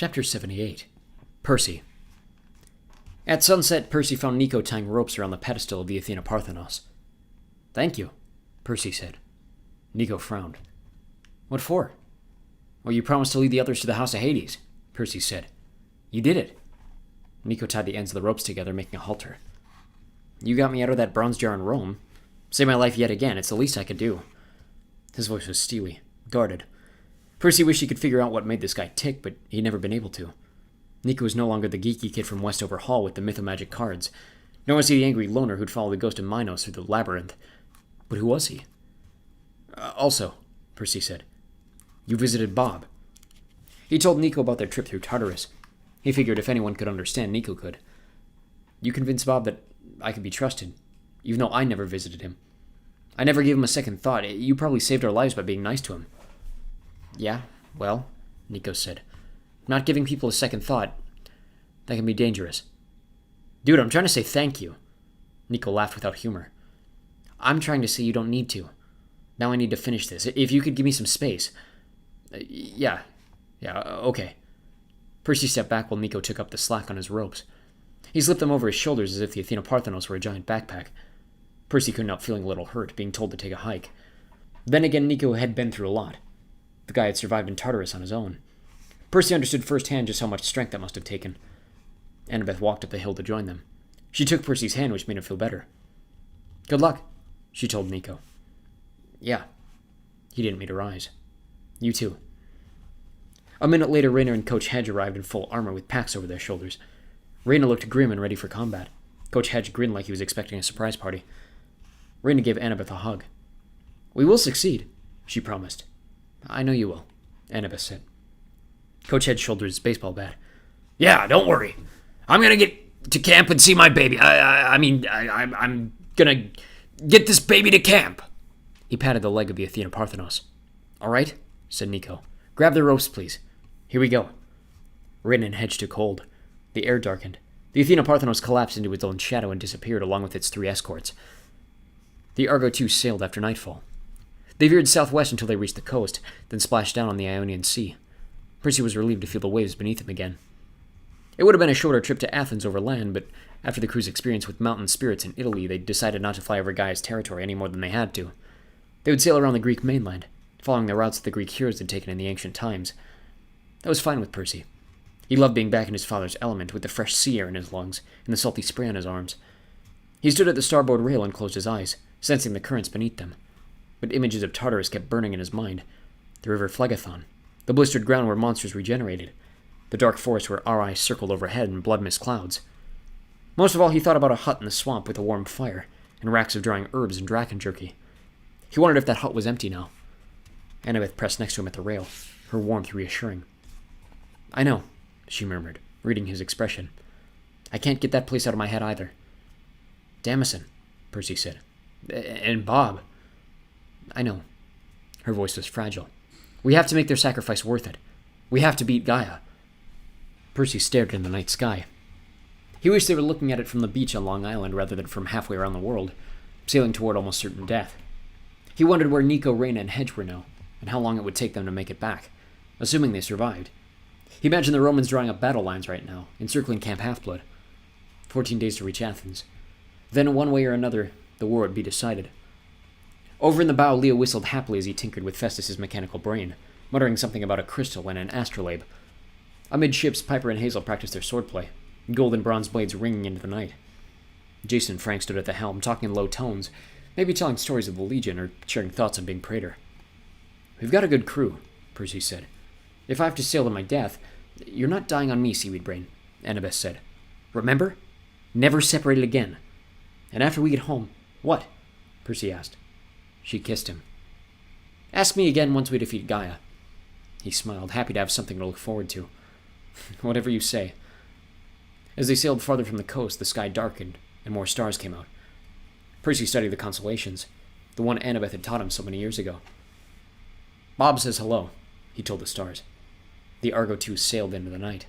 Chapter 78. Percy. At sunset, Percy found Nico tying ropes around the pedestal of the Athena Parthenos. "Thank you," Percy said. Nico frowned. "What for?" "Well, you promised to lead the others to the House of Hades," Percy said. "You did it." Nico tied the ends of the ropes together, making a halter. "You got me out of that bronze jar in Rome. Saved my life yet again. It's the least I could do." His voice was steely, guarded. Percy wished he could figure out what made this guy tick, but he'd never been able to. Nico was no longer the geeky kid from Westover Hall with the mythomagic cards, nor was he the angry loner who'd follow the ghost of Minos through the labyrinth. But who was he? Also, Percy said, "you visited Bob." He told Nico about their trip through Tartarus. He figured if anyone could understand, Nico could. "You convinced Bob that I could be trusted, even though I never visited him. I never gave him a second thought. You probably saved our lives by being nice to him." "Yeah, well," Nico said, "not giving people a second thought, that can be dangerous." "Dude, I'm trying to say thank you." Nico laughed without humor. "I'm trying to say you don't need to. Now I need to finish this. If you could give me some space." Yeah, okay." Percy stepped back while Nico took up the slack on his ropes. He slipped them over his shoulders as if the Athena Parthenos were a giant backpack. Percy couldn't help feeling a little hurt, being told to take a hike. Then again, Nico had been through a lot. The guy had survived in Tartarus on his own. Percy understood firsthand just how much strength that must have taken. Annabeth walked up the hill to join them. She took Percy's hand, which made him feel better. "Good luck," she told Nico. "Yeah." He didn't meet her eyes. "You too." A minute later, Rayna and Coach Hedge arrived in full armor with packs over their shoulders. Rayna looked grim and ready for combat. Coach Hedge grinned like he was expecting a surprise party. Rayna gave Annabeth a hug. "We will succeed," she promised. "I know you will," Annabeth said. Coach Hedge shouldered his baseball bat. "Yeah, don't worry. I'm gonna get to camp and see my baby. I'm gonna get this baby to camp." He patted the leg of the Athena Parthenos. "All right," said Nico. "Grab the ropes, please. Here we go." Rayna and Hedge took hold. The air darkened. The Athena Parthenos collapsed into its own shadow and disappeared along with its 3 escorts. The Argo II sailed after nightfall. They veered southwest until they reached the coast, then splashed down on the Ionian Sea. Percy was relieved to feel the waves beneath him again. It would have been a shorter trip to Athens over land, but after the crew's experience with mountain spirits in Italy, they decided not to fly over Gaia's territory any more than they had to. They would sail around the Greek mainland, following the routes that the Greek heroes had taken in the ancient times. That was fine with Percy. He loved being back in his father's element, with the fresh sea air in his lungs and the salty spray on his arms. He stood at the starboard rail and closed his eyes, sensing the currents beneath them. But images of Tartarus kept burning in his mind. The river Phlegethon, the blistered ground where monsters regenerated, the dark forest where Arai circled overhead in blood-mist clouds. Most of all, he thought about a hut in the swamp with a warm fire and racks of drying herbs and draken jerky. He wondered if that hut was empty now. Annabeth pressed next to him at the rail, her warmth reassuring. "I know," she murmured, reading his expression. "I can't get that place out of my head either." "Damison," Percy said. "And Bob." "I know." Her voice was fragile. "We have to make their sacrifice worth it. We have to beat Gaia." Percy stared in the night sky. He wished they were looking at it from the beach on Long Island rather than from halfway around the world, sailing toward almost certain death. He wondered where Nico, Rayna, and Hedge were now, and how long it would take them to make it back, assuming they survived. He imagined the Romans drawing up battle lines right now, encircling Camp Half-Blood. 14 days to reach Athens. Then, one way or another, the war would be decided. Over in the bow, Leo whistled happily as he tinkered with Festus's mechanical brain, muttering something about a crystal and an astrolabe. Amidships, Piper and Hazel practiced their swordplay, gold and bronze blades ringing into the night. Jason and Frank stood at the helm, talking in low tones, maybe telling stories of the Legion or sharing thoughts on being praetor. "We've got a good crew," Percy said. "If I have to sail to my death..." "You're not dying on me, Seaweed Brain," Annabeth said. "Remember? Never separated again. And after we get home..." "What?" Percy asked. She kissed him. "Ask me again once we defeat Gaia." He smiled, happy to have something to look forward to. "Whatever you say." As they sailed farther from the coast, the sky darkened, and more stars came out. Percy studied the constellations, the one Annabeth had taught him so many years ago. "Bob says hello," he told the stars. The Argo II sailed into the night.